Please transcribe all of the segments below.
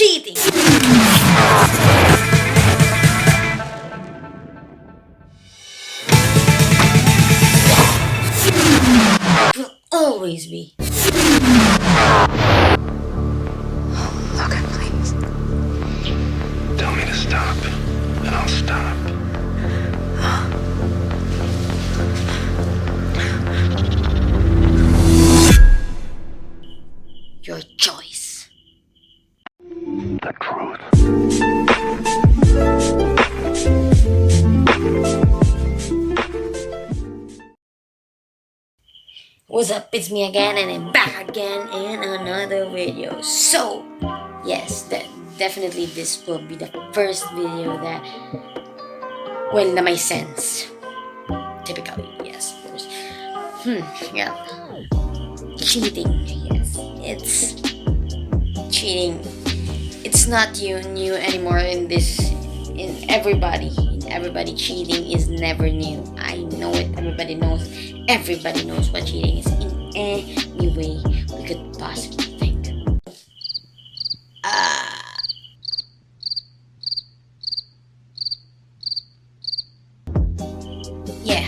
cheating. It will always be. Logan, please. Tell me to stop, and I'll stop. Your choice. The truth. What's up, it's me again and I'm back again in another video. So, yes, definitely this will be the first video that, well, na may sense. Typically, yes, of course. Yeah. Cheating, yes. It's cheating. It's not new anymore in everybody. In everybody, cheating is never new. I know it, everybody knows. Everybody knows what cheating is in any way we could possibly think. Yeah,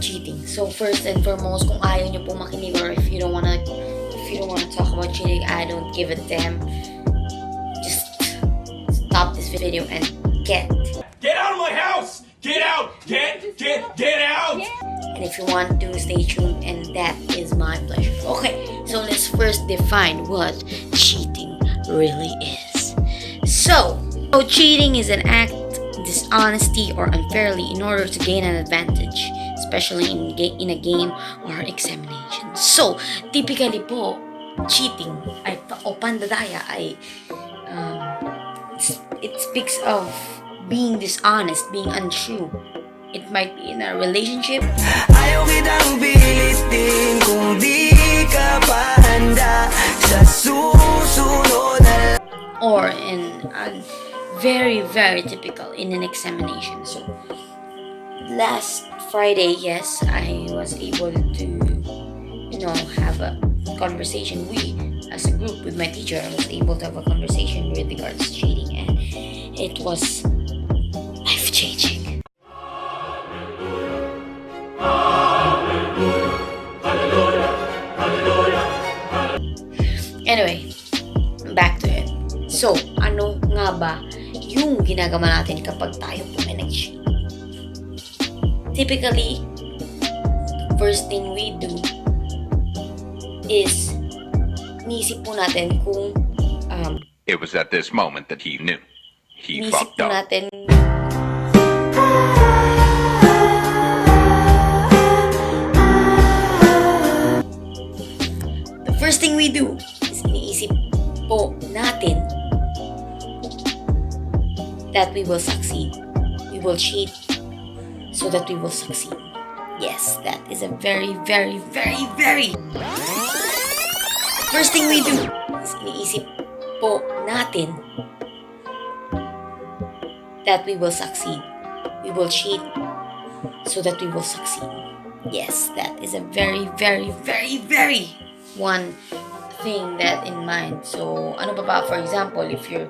cheating. So first and foremost, kung ayaw nyo po makinig or if you don't wanna talk about cheating, I don't give a damn. Just stop this video and get out of my house! Get out! Get out! And if you want to, stay tuned, and that is my pleasure. Okay, so let's first define what cheating really is. So cheating is an act, dishonesty, or unfairly in order to gain an advantage, especially in a game or examination. So, typically po, cheating o pandadaya ay it speaks of being dishonest, being untrue. It might be in a relationship. Ayaw kitang pilitin kung di ka pa handa sa susunod na Or in a very typical in an examination. So last Friday, yes, I was able to have a conversation. We as a group with my teacher, I was able to have a conversation with regards to cheating, and it was life-changing. Anyway, back to it. So, ano nga ba yung ginagawa natin kapag tayo po ay nag-cheat? Typically, the first thing we do is iniisip po natin kung It was at this moment that he knew. He iniisip fucked po up. natin the first thing we do is iniisip po natin that we will succeed. We will cheat so that we will succeed. Yes, that is a very first thing we do is iniisip po natin that we will succeed. We will cheat so that we will succeed. Yes, that is a very one thing that in mind. So, ano ba for example, if you're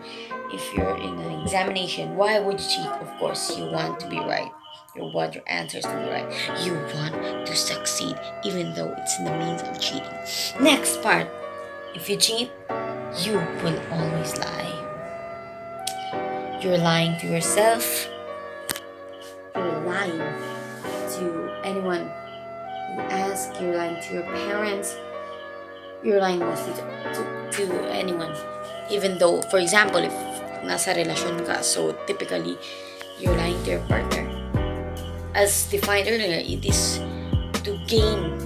in an examination, why would you cheat? Of course, you want to be right. You want your answers to be right. You want to succeed, even though it's in the means of cheating. Next part, if you cheat, you will always lie. You're lying to yourself. You're lying to anyone who asks. You're lying to your parents. You're lying mostly to anyone. Even though, for example, if nasa relasyon ka, so typically, you're lying to your partner. As defined earlier, it is to gain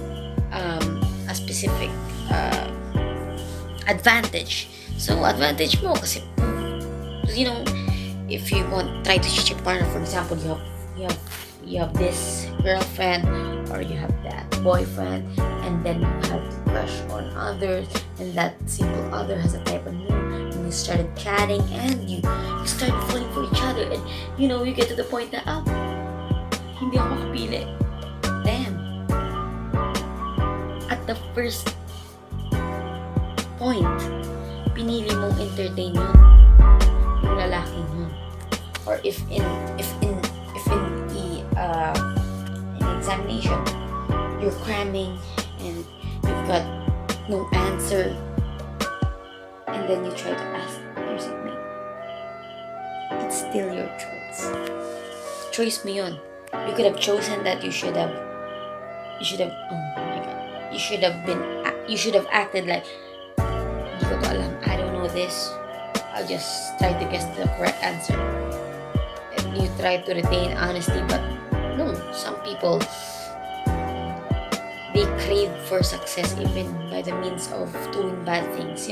a specific advantage. So, advantage mo kasi, if you try to cheat your partner, for example, you have this girlfriend or you have that boyfriend, and then you have to crush on others, and that simple other has a type of you, and you started chatting, and you started falling for each other, and you get to the point na hindi ako makapili. Damn. At the first point, pinili mong entertain yun, yung lalaking yun. Or if in examination, you're cramming and you've got no answer, and then you try to ask your seatmate, it's still your choice. Choice mo yun. You could have chosen that you should have, oh my god, you should have acted like, hindi ko to alam, I don't know this, I'll just try to guess the correct answer. And you try to retain honesty, but no, some people, they crave for success even by the means of doing bad things,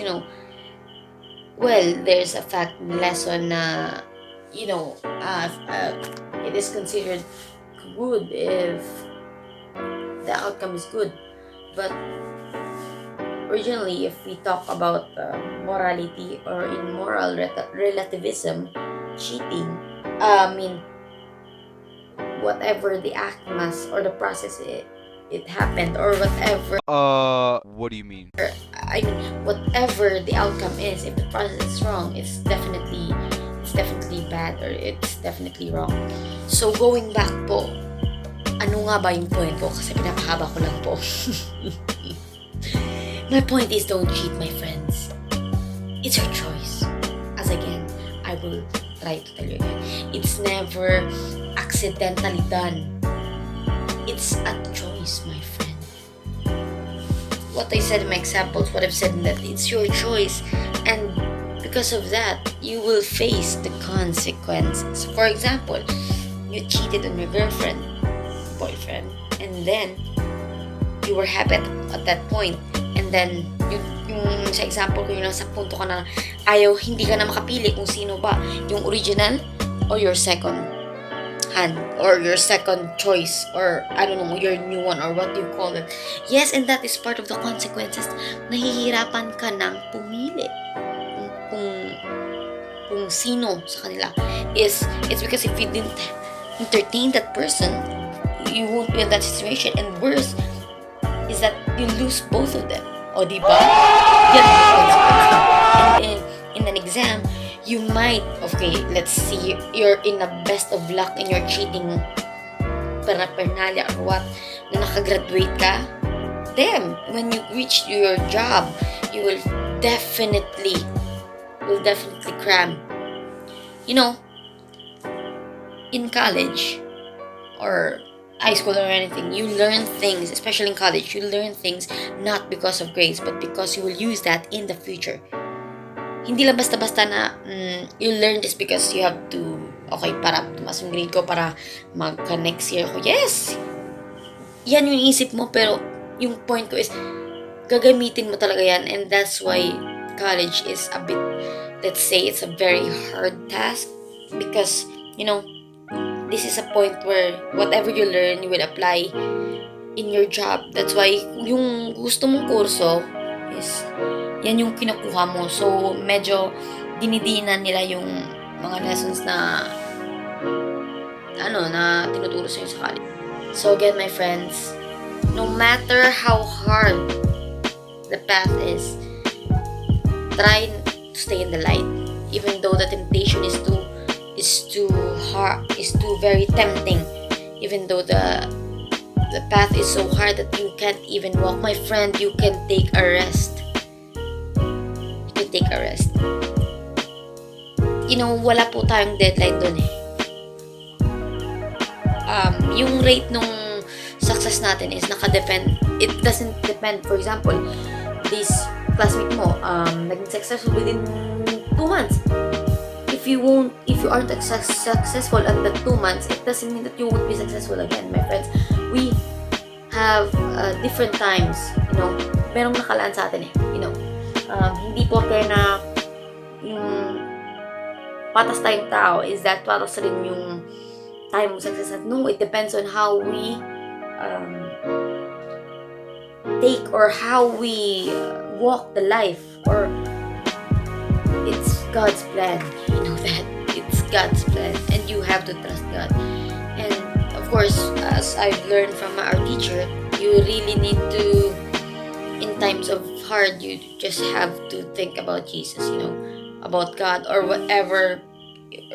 Well, there's a fact lesson na, it is considered good if the outcome is good. But originally, if we talk about morality or in moral relativism, cheating, whatever the act must or the process it happened or whatever, What do you mean? whatever the outcome is, if the process is wrong, it's definitely bad or it's definitely wrong. So going back po, ano nga ba yung point ko? Kasi pinapahaba ko lang po. My point is, don't cheat, my friends. It's your choice. As again, I will try to tell you again, it's never accidentally done. It's a choice, my friend. What I said in my examples, what I've said in that, it's your choice. And because of that, you will face the consequences. For example, you cheated on your girlfriend, boyfriend, and then you were happy at that point. And then, yung sa example ko, yung nasa punto ka na hindi ka na makapili kung sino ba, yung original or your second hand or your second choice or I don't know, your new one or what you call it. Yes, and that is part of the consequences. Nahihirapan ka nang pumili kung sino sa kanila. It's because if you didn't entertain that person, you won't be in that situation. And worse is that you lose both of them. O, diba? Yan ang consequence. And in an exam, you might, okay, let's see, you're in the best of luck in your cheating paraphernalia or what, na nakagraduate ka. Then, when you reach your job, you will definitely cram. In college or high school or anything, you learn things, especially in college, you learn things not because of grades, but because you will use that in the future. Hindi lang basta-basta na you learn this because you have to, okay, para tumas yung grade ko, para magka-next year ko. Yes! Yan yung isip mo, pero yung point ko is, gagamitin mo talaga yan, and that's why college is a bit, let's say, it's a very hard task because, this is a point where whatever you learn, you will apply in your job. That's why, yung gusto mong kurso is, yan yung kinukuha mo. So, medyo dinidinan nila yung mga lessons na tinuturo sa'yo sa college. So, again, my friends, no matter how hard the path is, try to stay in the light. Even though the temptation is too hard, is too very tempting. Even though the path is so hard that you can't even walk, my friend, you can take a rest. Take a rest. Wala po tayong deadline dun eh. Yung rate nung success natin is nakadepend. It doesn't depend. For example, this classmate mo, naging successful within 2 months. If you aren't successful at that 2 months, it doesn't mean that you won't be successful again, my friends. We have different times. Merong nakalaan sa atin eh. Hindi po kaya na yung patas tayong tao is that patas rin yung time mo success. No, it depends on how we take or how we walk the life, or it's God's plan. You know that it's God's plan, and you have to trust God. And of course, as I've learned from our teacher, you really need to in times of hard, you just have to think about Jesus, about God, or whatever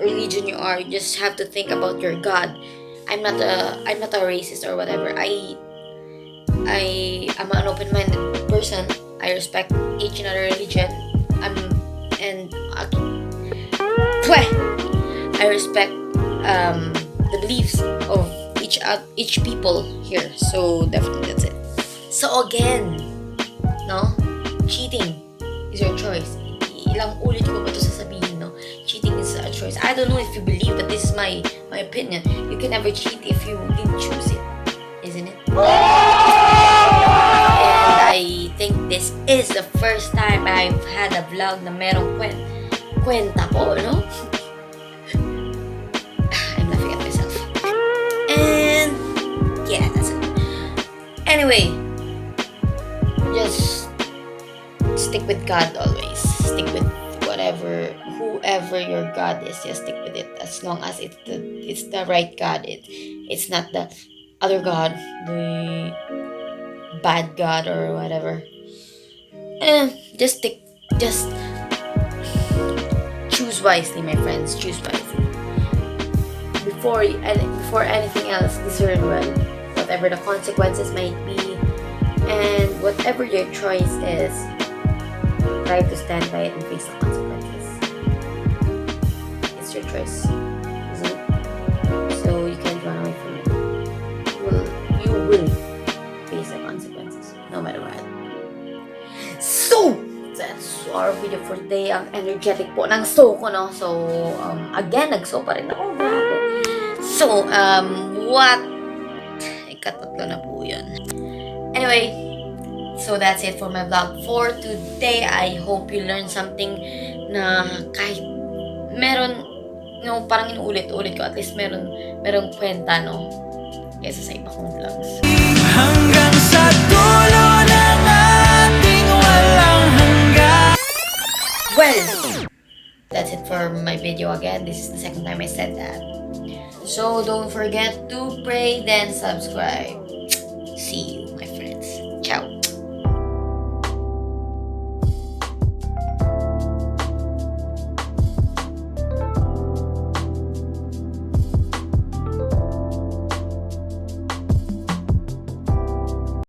religion you are. You just have to think about your God. I'm not a racist or whatever. I am an open-minded person. I respect each and other religion. I'm and I respect the beliefs of each people here. So definitely that's it. So again, no, cheating is your choice. Ilang ulit ko ba ito sasabihin, no? Cheating is a choice. I don't know if you believe, but this is my opinion. You can never cheat if you didn't choose it, isn't it? And I think this is the first time I've had a vlog na merong kwenta po, no? I'm laughing at myself. And yeah, that's it. Anyway, just stick with God always. Stick with whoever your God is. Just stick with it as long as it's the right God. It's not the other God, the bad God or whatever. And just choose wisely, my friends. Choose wisely. Before anything else, discern well, whatever the consequences might be, and whatever your choice is, try to stand by it and face the consequences. It's your choice, isn't it? So you can't run away from it. You will face the consequences, no matter what. So, that's our video for today. Ang energetic po ng so ko, no? So, again, nag-so pa rin ako. Grabe. So, what? Ikatatlo na po yun. Anyway, so that's it for my vlog for today. I hope you learned something na kahit meron, parang inuulit-ulit ko, at least merong kwenta, no? Kesa sa iba kong vlogs. Hanggang sa dulo ng ating walang hanggan. Well, that's it for my video again. This is the second time I said that. So don't forget to pray, then subscribe.